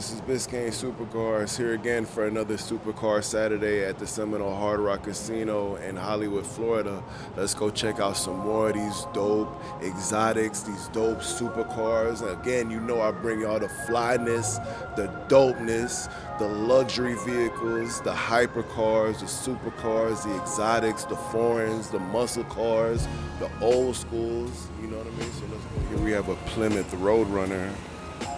This is Biscayne Supercars here again for another Supercar Saturday at the Seminole Hard Rock Casino in Hollywood, Florida. Let's go check out some more of these dope exotics, these dope supercars. Again, you know I bring y'all the flyness, the dopeness, the luxury vehicles, the hypercars, the supercars, the exotics, the foreigns, the muscle cars, the old schools. You know what I mean? So let's go. Here we have a Plymouth Roadrunner.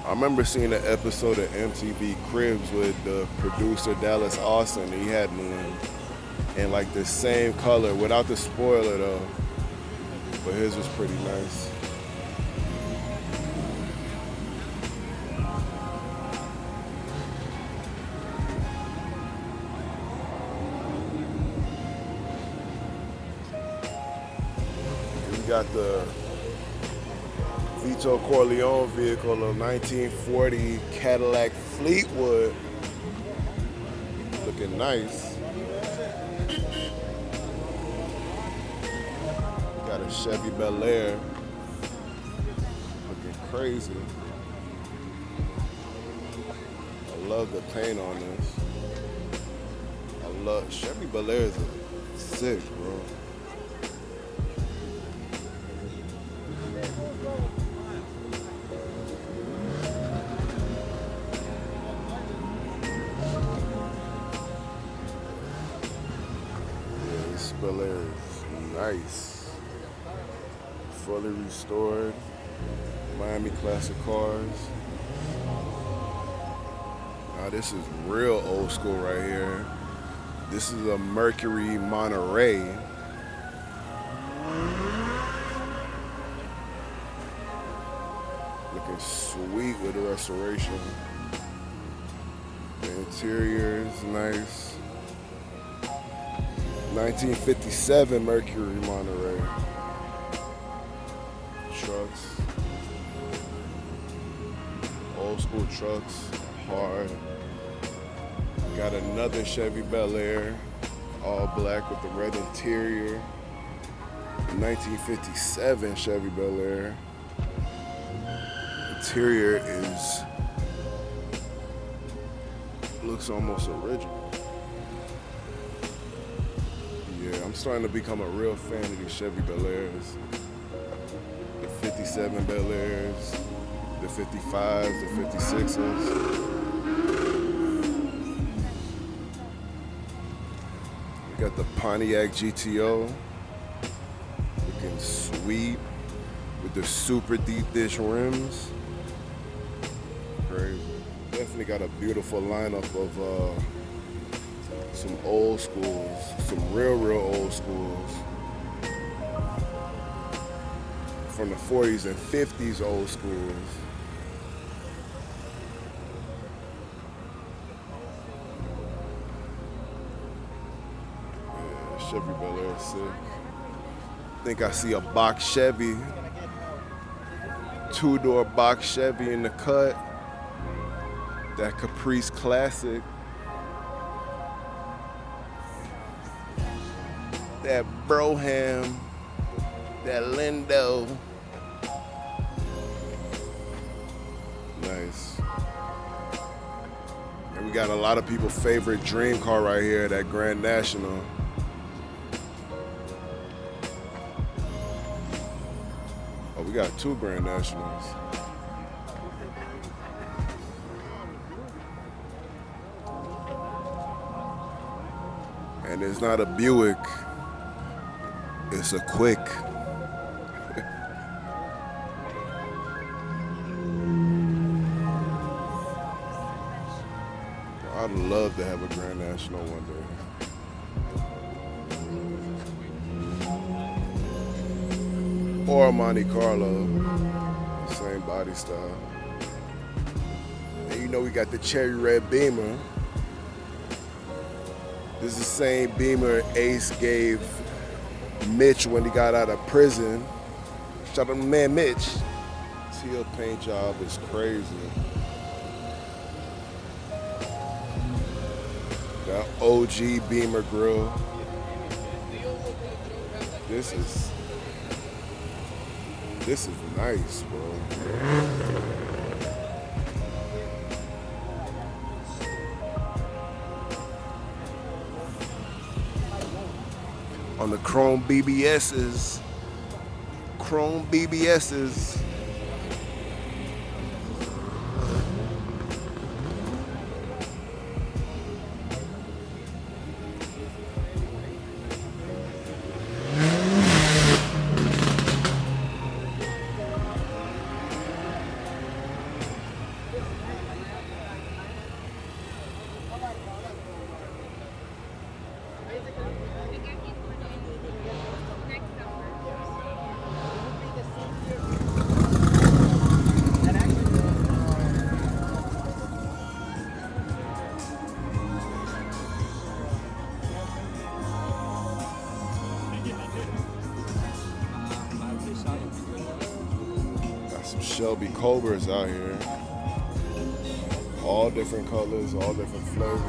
I remember seeing an episode of MTV Cribs with the producer Dallas Austin. He had one in like the same color, without the spoiler though. But his was pretty nice. We got the Vito Corleone vehicle, a 1940 Cadillac Fleetwood, looking nice. Got a Chevy Bel Air, looking crazy. I love the paint on this. I love Chevy Bel Air is sick, bro. Bel Air is nice. Fully restored. Miami classic cars. Now this is real old school right here. This is a Mercury Monterey. Looking sweet with the restoration. The interior is nice. 1957 Mercury Monterey. Trucks. Old school trucks. Hard. Got another Chevy Bel Air. All black with the red interior. 1957 Chevy Bel Air. Interior looks almost original. Yeah, I'm starting to become a real fan of these Chevy Bel Airs. The 57 Bel Airs, the 55s, the 56s. We got the Pontiac GTO, looking sweet with the super deep dish rims. Crazy. Definitely got a beautiful lineup of some old schools, some real old schools. From the 40s and 50s old schools. Yeah, Chevy Bel Air is sick. I think I see a box Chevy, two-door box Chevy in the cut. That Caprice Classic. That Broham, that Lindo. Nice. And we got a lot of people's favorite dream car right here, that Grand National. Oh, we got two Grand Nationals. And it's not a Buick. It's a quick. I'd love to have a Grand National one day. Or a Monte Carlo. Same body style. And you know we got the cherry red Beamer. This is the same Beamer Ace gave Mitch when he got out of prison. Shout out to man Mitch. Teal paint job is crazy. That OG Beamer grill. This is nice, bro. on the chrome BBSs. Chrome BBSs. Got some Shelby Cobras out here. All different colors, all different flavors.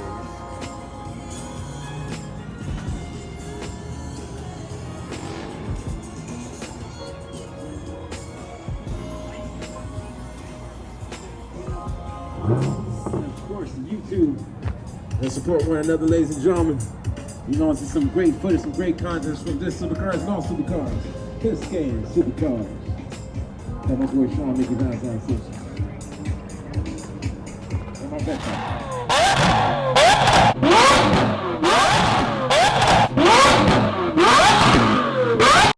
Of course, YouTube. And support one another, ladies and gentlemen. You're going to see some great footage, some great content from this Supercars and all Supercars. Biscayne Supercars. And my boy Sean making downtown sessions. And my backpack.